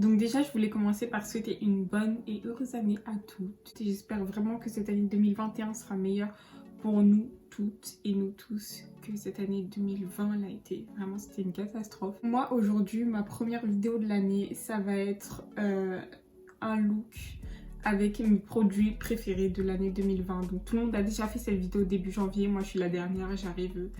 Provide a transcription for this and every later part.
Donc déjà, je voulais commencer par souhaiter une bonne et heureuse année à toutes. J'espère vraiment que cette année 2021 sera meilleure pour nous toutes et nous tous que cette année 2020 l'a été. Vraiment, c'était une catastrophe. Moi, aujourd'hui, ma première vidéo de l'année, ça va être un look avec mes produits préférés de l'année 2020. Donc tout le monde a déjà fait cette vidéo début janvier. Moi, je suis la dernière, j'arrive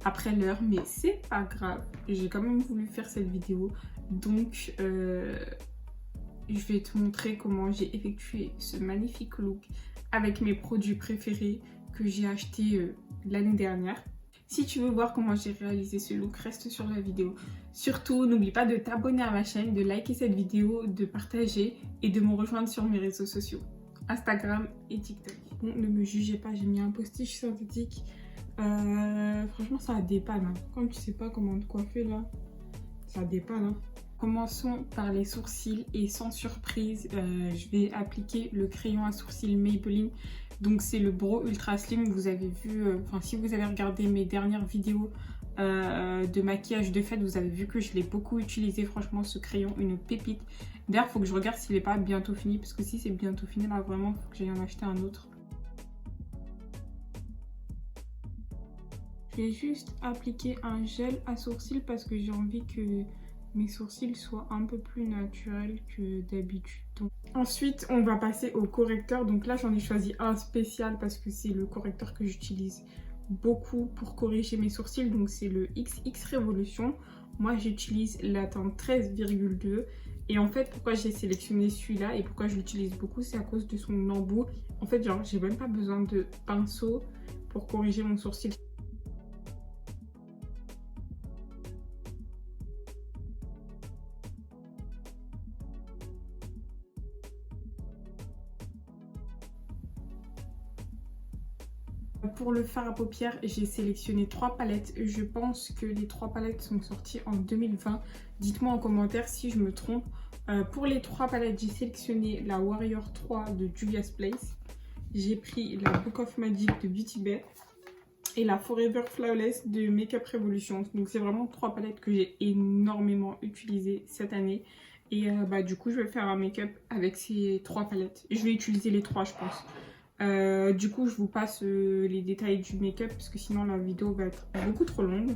après l'heure, mais c'est pas grave. J'ai quand même voulu faire cette vidéo. Donc, je vais te montrer comment j'ai effectué ce magnifique look avec mes produits préférés que j'ai acheté l'année dernière. Si tu veux voir comment j'ai réalisé ce look, reste sur la vidéo. Surtout, n'oublie pas de t'abonner à ma chaîne, de liker cette vidéo, de partager et de me rejoindre sur mes réseaux sociaux, Instagram et TikTok. Bon, ne me jugez pas, j'ai mis un postiche synthétique. Franchement, ça dépanne. Hein. Comme tu sais pas comment te coiffer là, ça dépanne. Hein. Commençons par les sourcils et sans surprise, je vais appliquer le crayon à sourcils Maybelline. Donc c'est le Brow Ultra Slim. Vous avez vu, si vous avez regardé mes dernières vidéos de maquillage de fête, vous avez vu que je l'ai beaucoup utilisé. Franchement, ce crayon, une pépite. D'ailleurs, il faut que je regarde s'il n'est pas bientôt fini, parce que si c'est bientôt fini, là vraiment, il faut que j'aille en acheter un autre. Je vais juste appliquer un gel à sourcils parce que j'ai envie que mes sourcils soient un peu plus naturels que d'habitude. Ensuite, on va passer au correcteur. Donc là, j'en ai choisi un spécial parce que c'est le correcteur que j'utilise beaucoup pour corriger mes sourcils. Donc c'est le XX Revolution. Moi, j'utilise la teinte 13,2. Et en fait, pourquoi j'ai sélectionné celui-là et pourquoi je l'utilise beaucoup, c'est à cause de son embout. En fait, genre, j'ai même pas besoin de pinceau pour corriger mon sourcil. Pour le fard à paupières, j'ai sélectionné 3 palettes. Je pense que les 3 palettes sont sorties en 2020. Dites-moi en commentaire si je me trompe. Pour les 3 palettes, j'ai sélectionné la Warrior 3 de Juvia's Place. J'ai pris la Book of Magic de Beauty Bay et la Forever Flawless de Makeup Revolution. Donc c'est vraiment 3 palettes que j'ai énormément utilisées cette année. Et du coup, je vais faire un make-up avec ces 3 palettes. Je vais utiliser les 3, je pense. Du coup, je vous passe les détails du make-up parce que sinon la vidéo va être beaucoup trop longue.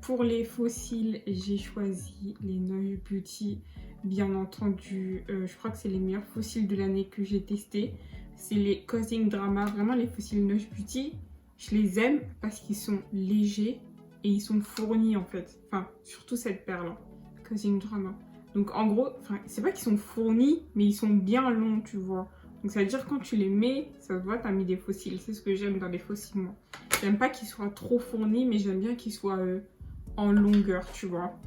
Pour les faux cils, j'ai choisi les Nush Beauty. Bien entendu, je crois que c'est les meilleurs faux cils de l'année que j'ai testés. C'est les Causing Drama. Vraiment, les faux cils Nush Beauty, je les aime parce qu'ils sont légers et ils sont fournis en fait. Enfin, surtout cette paire-là, Causing Drama. Donc en gros, c'est pas qu'ils sont fournis, mais ils sont bien longs, tu vois. Donc ça veut dire quand tu les mets, ça se voit, t'as mis des faux cils. C'est ce que j'aime dans les faux cils, moi. J'aime pas qu'ils soient trop fournis, mais j'aime bien qu'ils soient en longueur, tu vois.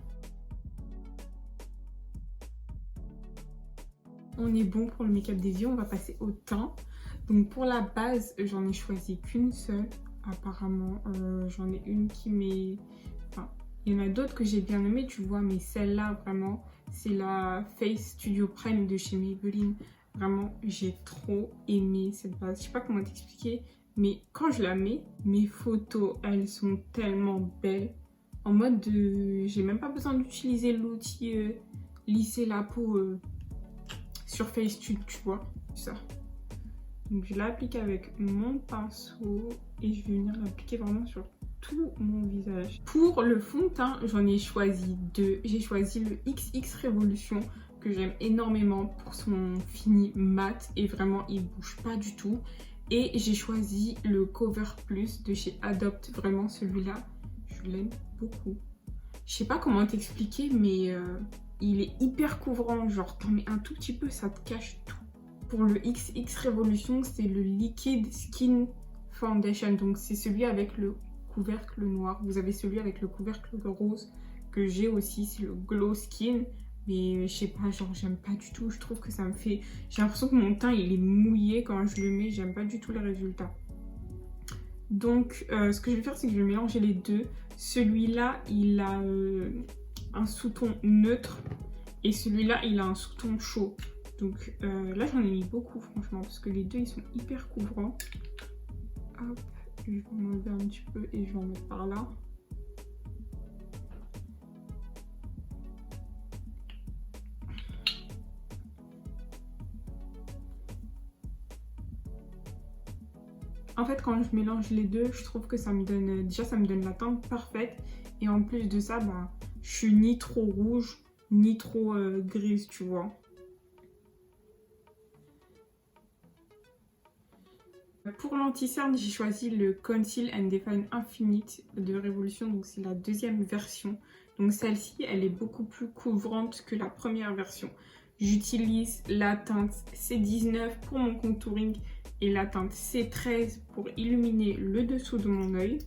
On est bon pour le make-up des yeux, on va passer au teint. Donc pour la base, j'en ai choisi qu'une seule. Apparemment, j'en ai une qui m'est... Enfin, il y en a d'autres que j'ai bien aimées, tu vois, mais celle-là, vraiment, c'est la Face Studio Prime de chez Maybelline. Vraiment, j'ai trop aimé cette base. Je sais pas comment t'expliquer, mais quand je la mets, mes photos, elles sont tellement belles. En mode de... J'ai même pas besoin d'utiliser l'outil lisser la peau sur Facetune, tu vois. Ça. Donc je l'applique avec mon pinceau et je vais venir l'appliquer vraiment sur tout mon visage. Pour le fond de teint, j'en ai choisi 2. J'ai choisi le XX Revolution que j'aime énormément pour son fini mat et vraiment il bouge pas du tout. Et j'ai choisi le Cover Plus de chez Adopt. Vraiment celui-là, je l'aime beaucoup. Je sais pas comment t'expliquer, mais il est hyper couvrant. Genre t'en mets un tout petit peu, ça te cache tout. Pour le XX Revolution, c'est le Liquid Skin Foundation. Donc c'est celui avec le couvercle noir. Vous avez celui avec le couvercle rose que j'ai aussi, c'est le Glow Skin. Mais je sais pas, genre j'aime pas du tout. Je trouve que ça me fait... J'ai l'impression que mon teint il est mouillé quand je le mets. J'aime pas du tout le résultat. Donc ce que je vais faire, c'est que je vais mélanger les deux. Celui-là, il a un sous-ton neutre. Et celui-là, il a un sous-ton chaud. Donc là, j'en ai mis beaucoup, franchement. Parce que les deux, ils sont hyper couvrants. Hop, je vais en enlever un petit peu et je vais en mettre par là. En fait, quand je mélange les deux, je trouve que ça me donne... Déjà, ça me donne la teinte parfaite. Et en plus de ça, bah, je suis ni trop rouge, ni trop grise, tu vois. Pour l'anti-cerne, j'ai choisi le Conceal and Define Infinite de Révolution. Donc, c'est la deuxième version. Donc, celle-ci, elle est beaucoup plus couvrante que la première version. J'utilise la teinte C19 pour mon contouring et la teinte C13 pour illuminer le dessous de mon œil.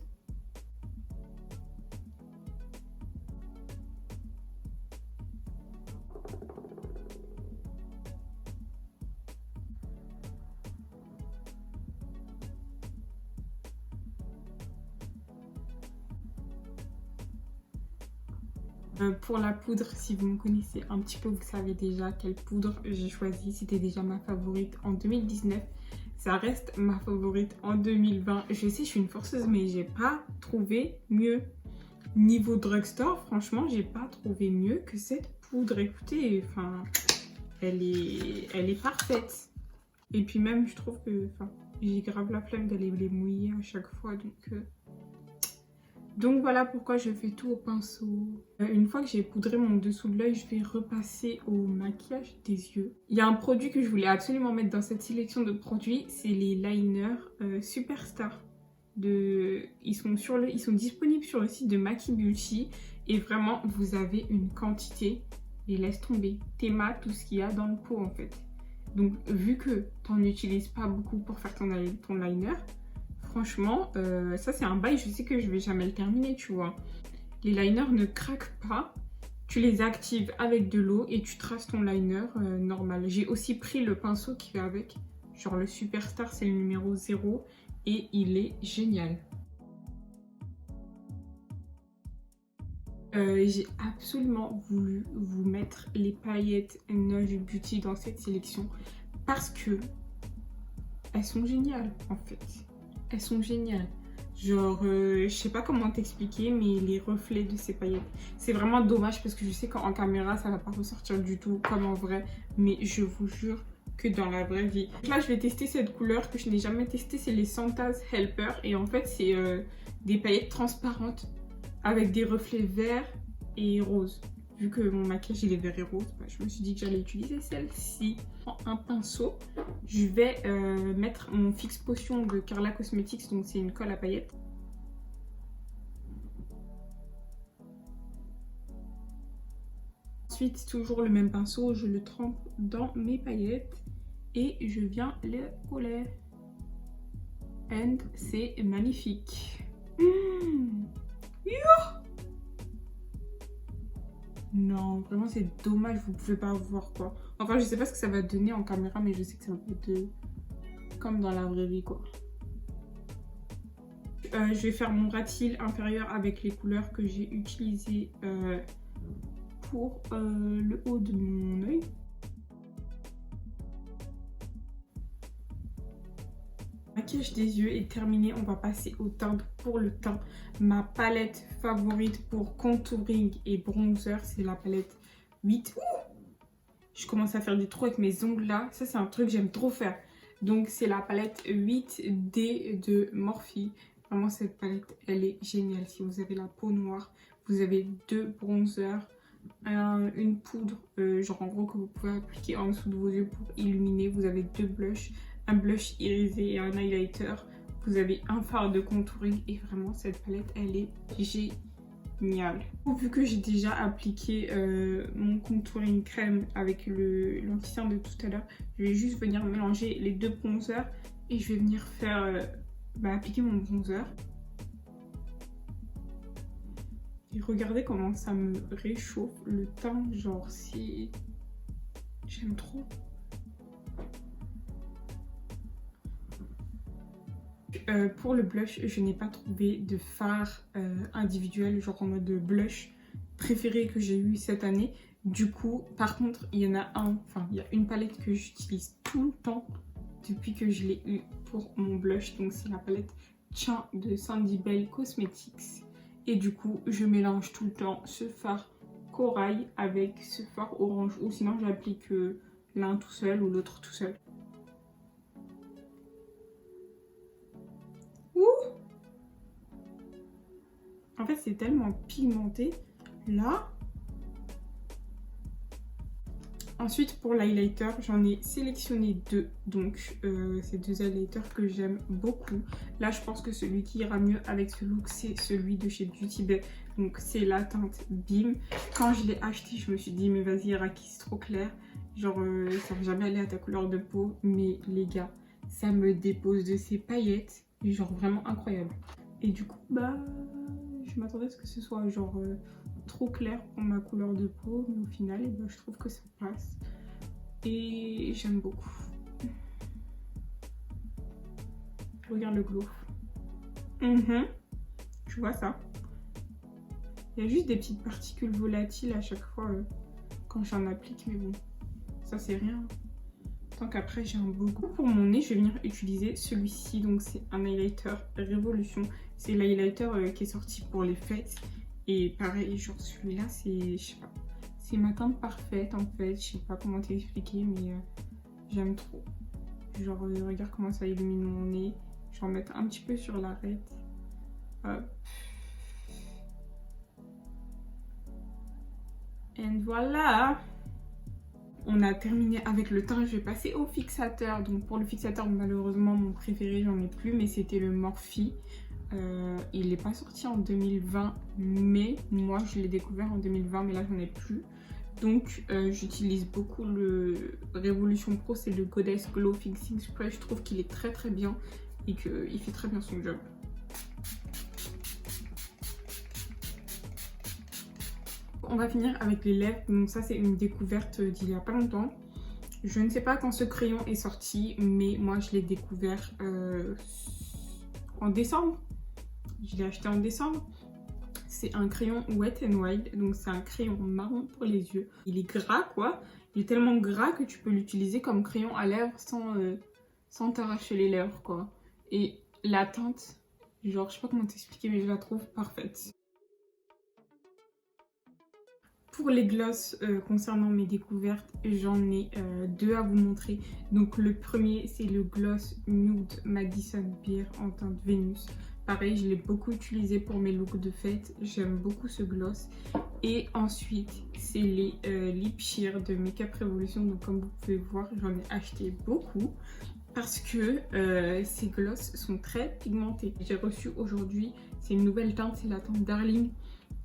Pour la poudre, si vous me connaissez un petit peu, vous savez déjà quelle poudre j'ai choisi. C'était déjà ma favorite en 2019. Ça reste ma favorite en 2020. Je sais, je suis une forceuse, mais j'ai pas trouvé mieux. Niveau drugstore, franchement, j'ai pas trouvé mieux que cette poudre. Écoutez, enfin, elle est parfaite. Et puis même, je trouve que, enfin, j'ai grave la flemme d'aller les mouiller à chaque fois, donc voilà pourquoi je fais tout au pinceau. Une fois que j'ai poudré mon dessous de l'œil, je vais repasser au maquillage des yeux. Il y a un produit que je voulais absolument mettre dans cette sélection de produits, c'est les liners Superstar. Ils sont disponibles sur le site de Maki Beauty et vraiment vous avez une quantité et laisse tomber. Théma, tout ce qu'il y a dans le pot en fait. Donc vu que tu n'en utilises pas beaucoup pour faire ton liner, franchement, ça c'est un bail, je sais que je vais jamais le terminer, tu vois. Les liners ne craquent pas, tu les actives avec de l'eau et tu traces ton liner normal. J'ai aussi pris le pinceau qui va avec, genre le Superstar, c'est le numéro 0 et il est génial. J'ai absolument voulu vous mettre les paillettes Noj Beauty dans cette sélection parce que elles sont géniales en fait. Elles sont géniales. Genre, je sais pas comment t'expliquer, mais les reflets de ces paillettes, c'est vraiment dommage parce que je sais qu'en caméra, ça va pas ressortir du tout comme en vrai. Mais je vous jure que dans la vraie vie. Donc là, je vais tester cette couleur que je n'ai jamais testée, c'est les Santa's Helper. Et en fait, c'est des paillettes transparentes avec des reflets verts et roses. Vu que mon maquillage il est vert et rose, bah, je me suis dit que j'allais utiliser celle-ci. En un pinceau, je vais mettre mon Fix Potion de Carla Cosmetics, donc c'est une colle à paillettes. Ensuite, toujours le même pinceau, je le trempe dans mes paillettes et je viens les coller. And c'est magnifique. Non, vraiment c'est dommage, vous pouvez pas voir quoi. Enfin, je sais pas ce que ça va donner en caméra, mais je sais que ça va être comme dans la vraie vie quoi. Je vais faire mon ras de cils inférieur avec les couleurs que j'ai utilisées pour le haut de mon œil. Le maquillage des yeux est terminé, on va passer au teint. Pour le teint, ma palette favorite pour contouring et bronzer, c'est la palette 8. Je commence à faire des trous avec mes ongles là, ça c'est un truc que j'aime trop faire. Donc c'est la palette 8D de Morphe. Vraiment cette palette, elle est géniale. Si vous avez la peau noire, vous avez 2 bronzers, une poudre, genre en gros que vous pouvez appliquer en dessous de vos yeux pour illuminer. Vous avez 2 blushs, un blush irisé et un highlighter. Vous avez un fard de contouring et vraiment cette palette elle est géniale. Vu que j'ai déjà appliqué mon contouring crème avec l'anti-cerne de tout à l'heure, je vais juste venir mélanger les 2 bronzers et je vais venir faire appliquer mon bronzer. Et regardez comment ça me réchauffe le teint, genre c'est... J'aime trop. Pour le blush, je n'ai pas trouvé de fard individuel, genre en mode blush préféré que j'ai eu cette année. Du coup, par contre, il y en a il y a une palette que j'utilise tout le temps depuis que je l'ai eu pour mon blush. Donc c'est la palette Tien de Sandy Bell Cosmetics. Et du coup, je mélange tout le temps ce fard corail avec ce fard orange. Ou sinon, j'applique l'un tout seul ou l'autre tout seul. En fait, c'est tellement pigmenté. Là. Ensuite, pour l'highlighter, j'en ai sélectionné deux. Donc, c'est deux highlighters que j'aime beaucoup. Là, je pense que celui qui ira mieux avec ce look, c'est celui de chez Beauty Bay. Donc, c'est la teinte Beam. Quand je l'ai acheté, je me suis dit, mais vas-y, Raki, c'est trop clair. Genre, ça va jamais aller à ta couleur de peau. Mais les gars, ça me dépose de ces paillettes. Genre, vraiment incroyable. Et du coup, bah... je m'attendais à ce que ce soit genre trop clair pour ma couleur de peau, mais au final, je trouve que ça passe. Et j'aime beaucoup. Regarde le glow. Tu vois ça? Il y a juste des petites particules volatiles à chaque fois quand j'en applique, mais bon, ça c'est rien. Tant qu'après j'ai un beau goût. Pour mon nez, je vais venir utiliser celui-ci. Donc c'est un highlighter Révolution. C'est l'highlighter qui est sorti pour les fêtes. Et pareil, genre celui-là, c'est, je sais pas, c'est ma teinte parfaite en fait. Je sais pas comment t'expliquer, mais j'aime trop. Genre regarde comment ça illumine mon nez. Je vais en mettre un petit peu sur l'arête. Hop. Et voilà. On a terminé avec le teint, je vais passer au fixateur. Donc pour le fixateur, malheureusement, mon préféré, j'en ai plus, mais c'était le Morphe. Il n'est pas sorti en 2020, mais moi, je l'ai découvert en 2020, mais là, j'en ai plus. Donc, j'utilise beaucoup le Révolution Pro, c'est le Goddess Glow Fixing Spray. Je trouve qu'il est très très bien et qu'il fait très bien son job. On va finir avec les lèvres. Donc ça, c'est une découverte d'il y a pas longtemps. Je ne sais pas quand ce crayon est sorti, mais moi, je l'ai découvert en décembre. Je l'ai acheté en décembre. C'est un crayon Wet n Wild, donc c'est un crayon marron pour les yeux. Il est gras, quoi. Il est tellement gras que tu peux l'utiliser comme crayon à lèvres sans t'arracher les lèvres, quoi. Et la teinte, genre, je sais pas comment t'expliquer, mais je la trouve parfaite. Pour les glosses concernant mes découvertes, j'en ai deux à vous montrer. Donc le premier, c'est le gloss Nude Madison Beer en teinte Vénus. Pareil, je l'ai beaucoup utilisé pour mes looks de fête. J'aime beaucoup ce gloss. Et ensuite, c'est les Lip Sheer de Makeup Revolution. Donc comme vous pouvez voir, j'en ai acheté beaucoup. Parce que ces glosses sont très pigmentés. J'ai reçu aujourd'hui, c'est une nouvelle teinte, c'est la teinte Darling.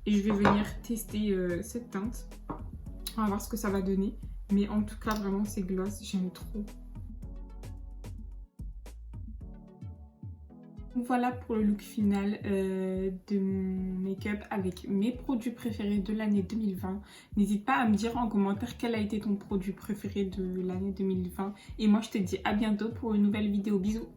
Et je vais venir tester cette teinte. On va voir ce que ça va donner. Mais en tout cas, vraiment, ces glosses, j'aime trop. Voilà pour le look final de mon make-up avec mes produits préférés de l'année 2020. N'hésite pas à me dire en commentaire quel a été ton produit préféré de l'année 2020. Et moi, je te dis à bientôt pour une nouvelle vidéo. Bisous!